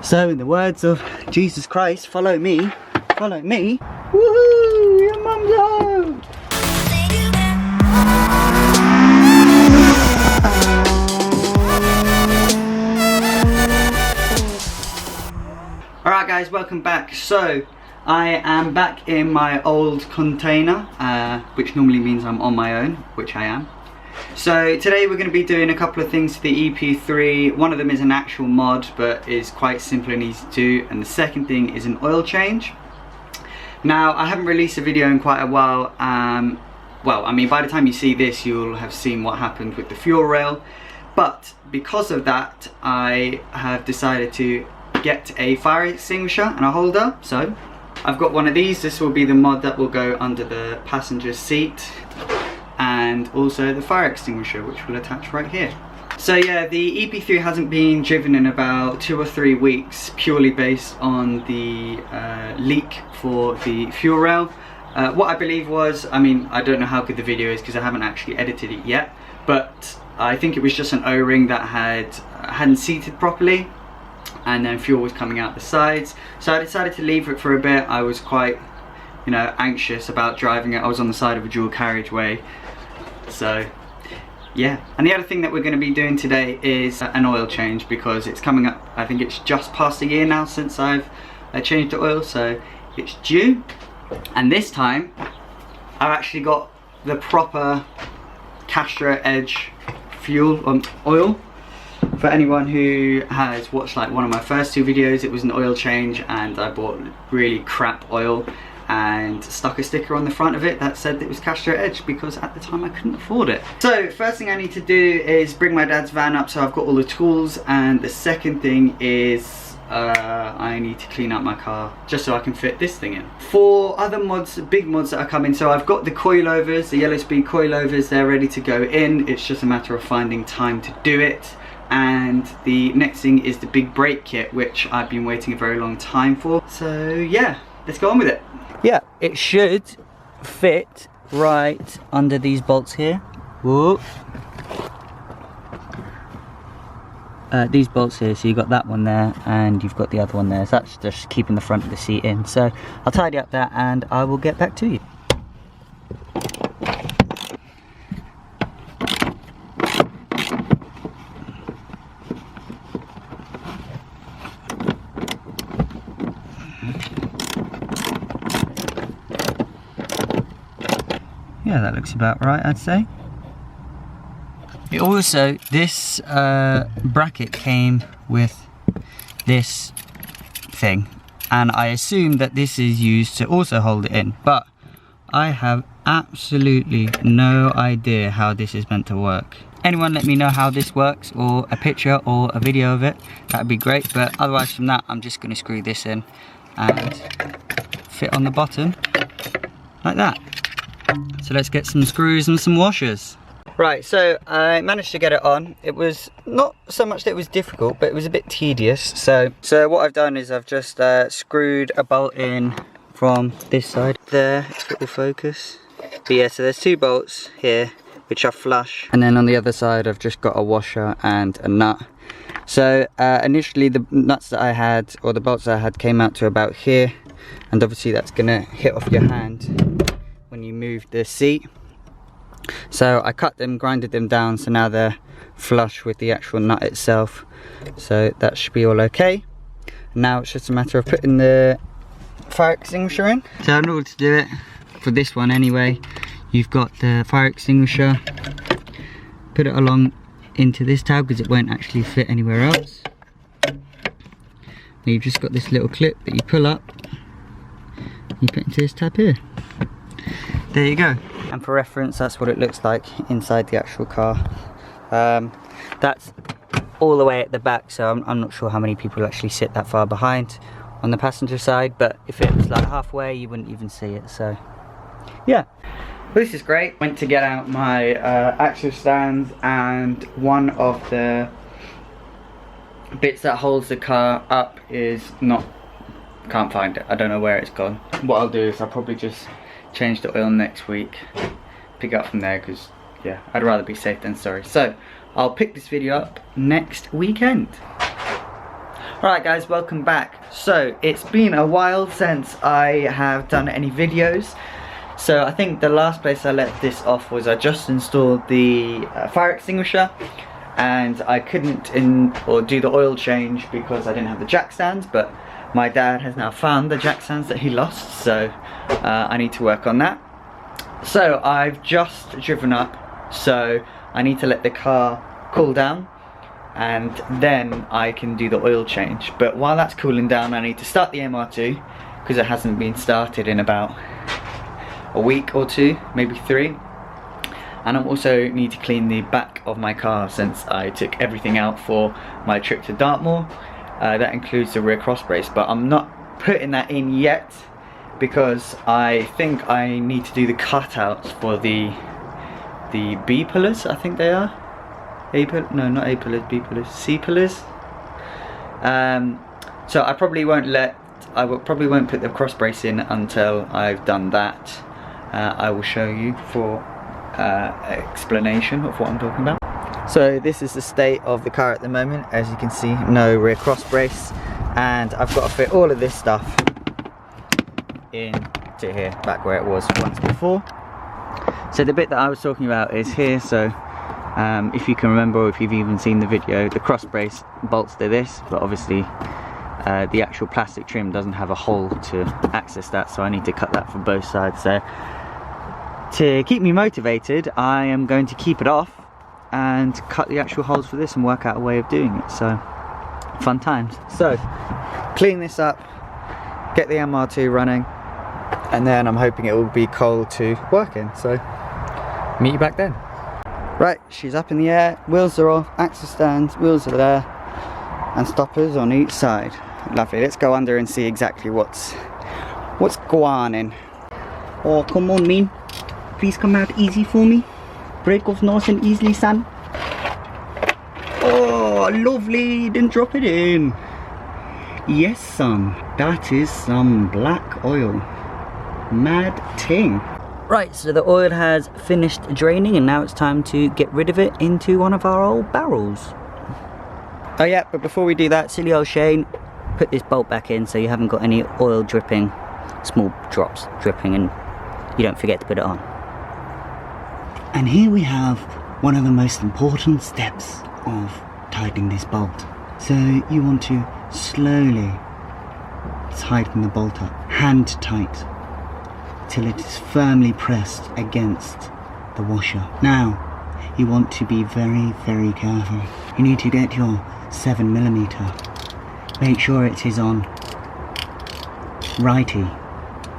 So in the words of Jesus Christ, follow me, follow me. Woohoo! Your mum's home! Alright guys, welcome back. So I am back in my old container, which normally means I'm on my own, which I am. So today we're going to be doing a couple of things to the EP3. One of them is an actual mod, but is quite simple and easy to do. And the second thing is an oil change. Now, I haven't released a video in quite a while. Well, I mean, by the time you see this, you'll have seen what happened with the fuel rail. But because of that, I have decided to get a fire extinguisher and a holder. So I've got one of these. This will be the mod that will go under the passenger seat, and also the fire extinguisher, which will attach right here. So yeah, the EP3 hasn't been driven in about 2 or 3 weeks, purely based on the leak for the fuel rail. What I believe was, I mean, I don't know how good the video is because I haven't actually edited it yet, but I think it was just an O-ring that hadn't seated properly, and then fuel was coming out the sides. So I decided to leave it for a bit. I was quite, you know, anxious about driving it. I was on the side of a dual carriageway. So yeah, and the other thing that we're going to be doing today is an oil change, because it's coming up, I think it's just past a year now since I've changed the oil, so it's due. And this time I've actually got the proper Castro Edge fuel oil. For anyone who has watched like one of my first 2 videos, it was an oil change and I bought really crap oil and stuck a sticker on the front of it that said it was Castro Edge, because at the time I couldn't afford it. So first thing I need to do is bring my dad's van up, so I've got all the tools, and the second thing is I need to clean out my car just so I can fit this thing in. For other mods, big mods that are coming, so I've got the coilovers, the yellow speed coilovers, they're ready to go in. It's just a matter of finding time to do it. And the next thing is the big brake kit, which I've been waiting a very long time for. So yeah, let's go on with it. Yeah, it should fit right under these bolts here. Whoa. These bolts here, so you've got that one there and you've got the other one there. So that's just keeping the front of the seat in. So I'll tidy up that and I will get back to you. Yeah, that looks about right, I'd say. It also, this bracket came with this thing, and I assume that this is used to also hold it in, but I have absolutely no idea how this is meant to work. Anyone let me know how this works, or a picture or a video of it, that'd be great. But otherwise from that, I'm just going to screw this in and fit on the bottom like that. So let's get some screws and some washers. Right, so I managed to get it on. It was not so much that it was difficult, but it was a bit tedious. So what I've done is I've just screwed a bolt in from this side there, if it will focus. But yeah, so there's 2 bolts here which are flush, and then on the other side I've just got a washer and a nut. So initially the nuts that I had, or the bolts that I had, came out to about here, and obviously that's gonna hit off your hand when you move the seat. So I cut them, grinded them down, so now they're flush with the actual nut itself. So that should be all okay. Now it's just a matter of putting the fire extinguisher in. So in order to do it, for this one anyway, you've got the fire extinguisher, put it along into this tab because it won't actually fit anywhere else. And you've just got this little clip that you pull up, you put into this tab here. There you go. And for reference, that's what it looks like inside the actual car. That's all the way at the back, so I'm not sure how many people actually sit that far behind on the passenger side, but if it was like halfway, you wouldn't even see it. So yeah, well, this is great. Went to get out my axle stands, and one of the bits that holds the car up is not, can't find it. I don't know where it's gone. What I'll do is I'll probably just change the oil next week, pick up from there, because yeah, I'd rather be safe than sorry. So I'll pick this video up next weekend. Alright guys, welcome back. So, it's been a while since I have done any videos. So I think the last place I let this off was I just installed the fire extinguisher, and I couldn't do the oil change because I didn't have the jack stands, but my dad has now found the jack stands that he lost, so I need to work on that. So I've just driven up, so I need to let the car cool down and then I can do the oil change. But while that's cooling down, I need to start the MR2 because it hasn't been started in about a week or two, maybe 3. And I also need to clean the back of my car since I took everything out for my trip to Dartmoor. That includes the rear cross brace, but I'm not putting that in yet because I think I need to do the cutouts for the B pillars, I think they are. No, not A pillars, B pillars, C pillars. So I probably won't put the cross brace in until I've done that. I will show you for explanation of what I'm talking about. So this is the state of the car at the moment. As you can see, no rear cross brace, and I've got to fit all of this stuff into here, back where it was once before. So the bit that I was talking about is here. So if you can remember, or if you've even seen the video, the cross brace bolts to this, but obviously the actual plastic trim doesn't have a hole to access that, so I need to cut that from both sides. So to keep me motivated, I am going to keep it off and cut the actual holes for this and work out a way of doing it. So fun times. So clean this up, get the MR2 running, and then I'm hoping it will be cold to work in. So meet you back then. Right, she's up in the air, wheels are off, axle stands, wheels are there, and stoppers on each side. Lovely. Let's go under and see exactly what's going on. Oh, come on, man. Please come out easy for me. Break off nice and easily, son. Oh, lovely. Didn't drop it in. Yes, son. That is some black oil. Mad ting. Right, so the oil has finished draining and now it's time to get rid of it into one of our old barrels. Oh yeah, but before we do that, silly old Shane, put this bolt back in so you haven't got any oil dripping, small drops dripping, and you don't forget to put it on. And here we have one of the most important steps of tightening this bolt. So you want to slowly tighten the bolt up, hand tight, till it is firmly pressed against the washer. Now, you want to be very, very careful. You need to get your 7mm. Make sure it is on righty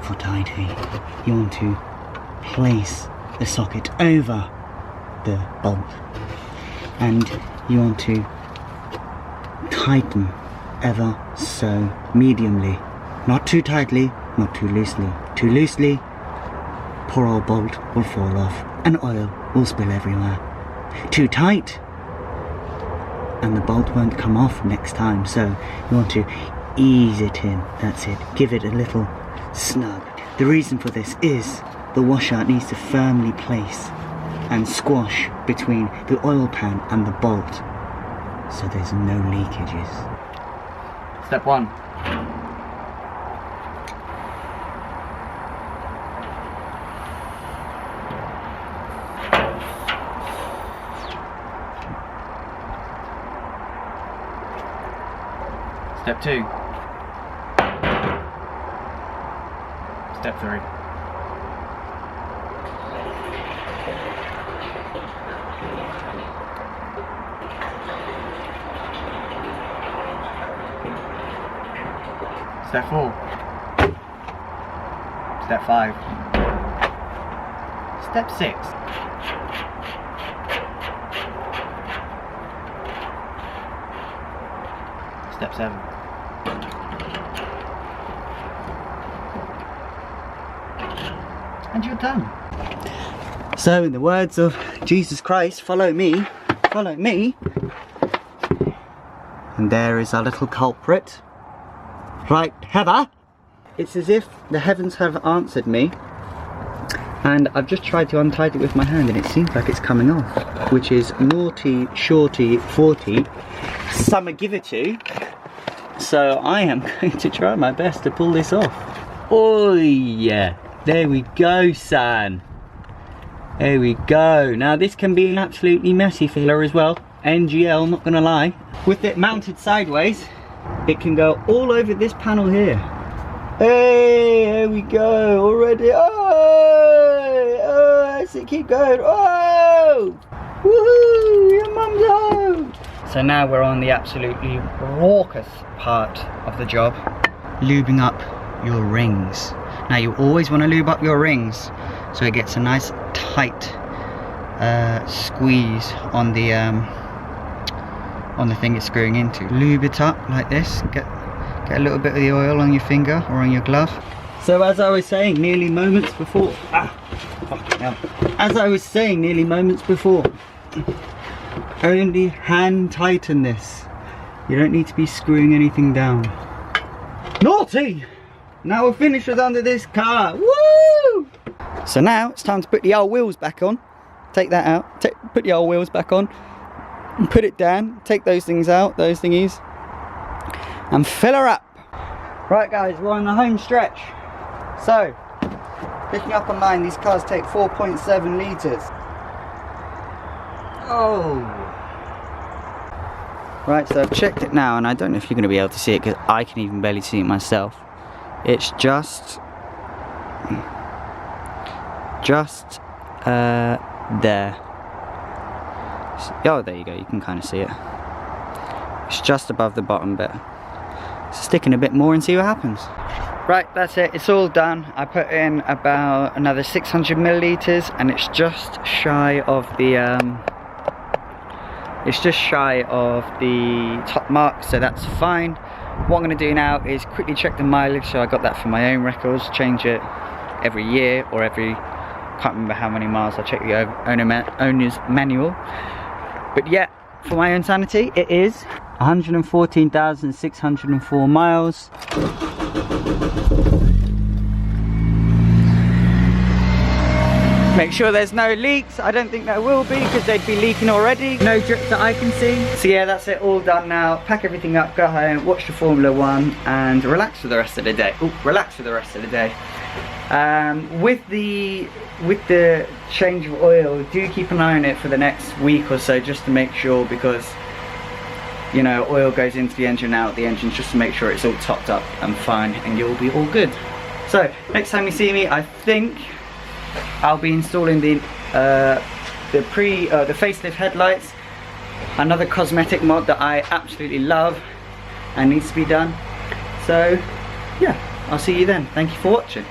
for tighty. You want to place the socket over the bolt, and you want to tighten ever so mediumly. Not too tightly, not too loosely. Too loosely, poor old bolt will fall off and oil will spill everywhere. Too tight, and the bolt won't come off next time. So you want to ease it in. That's it. Give it a little snug. The reason for this is the washer needs to firmly place and squash between the oil pan and the bolt, so there's no leakages. Step 1. Step 2. Step 3. Step 4. Step 5. Step 6. Step 7. And you're done. So in the words of Jesus Christ, follow me, follow me. And there is our little culprit. Right, Heather? It's as if the heavens have answered me, and I've just tried to untie it with my hand and it seems like it's coming off, which is naughty, shorty, 40. Summer give it to. So I am going to try my best to pull this off. Oh yeah, there we go, son. There we go. Now this can be an absolutely messy filler as well. NGL, not gonna lie. With it mounted sideways, it can go all over this panel here. Hey, here we go already. Oh, that's it, keep going. Oh, woohoo, your mum's home. So now we're on the absolutely raucous part of the job, lubing up your rings. Now you always want to lube up your rings so it gets a nice tight squeeze on the thing it's screwing into. Lube it up like this. Get a little bit of the oil on your finger or on your glove. So as I was saying nearly moments before, as I was saying nearly moments before, only hand tighten this. You don't need to be screwing anything down. Naughty! Now we're finished with under this car. Woo! So now it's time to put the old wheels back on. Take that out. Put the old wheels back on. And put it down. Take those things out, those thingies. And fill her up. Right guys, we're on the home stretch. So, picking up on mine, these cars take 4.7 litres. Oh. Right, so I've checked it now, and I don't know if you're going to be able to see it because I can even barely see it myself. It's just there. Oh, there you go, you can kind of see it. It's just above the bottom bit. Stick in a bit more and see what happens. Right, that's it, it's all done. I put in about another 600 millilitres and it's just shy of the top mark, so that's fine. What I'm going to do now is quickly check the mileage, so I got that for my own records, change it every year or every, can't remember how many miles, I'll check the owner's manual. But yeah, for my own sanity, it is 114,604 miles. Make sure there's no leaks. I don't think there will be because they'd be leaking already. No drips that I can see. So yeah, that's it, all done now. Pack everything up, go home, watch the Formula 1 and relax for the rest of the day. Ooh, relax for the rest of the day. With the change of oil, do keep an eye on it for the next week or so just to make sure, because you know, oil goes into the engine, out the engine, just to make sure it's all topped up and fine and you'll be all good. So next time you see me, I think I'll be installing the facelift headlights, another cosmetic mod that I absolutely love and needs to be done. So yeah, I'll see you then. Thank you for watching.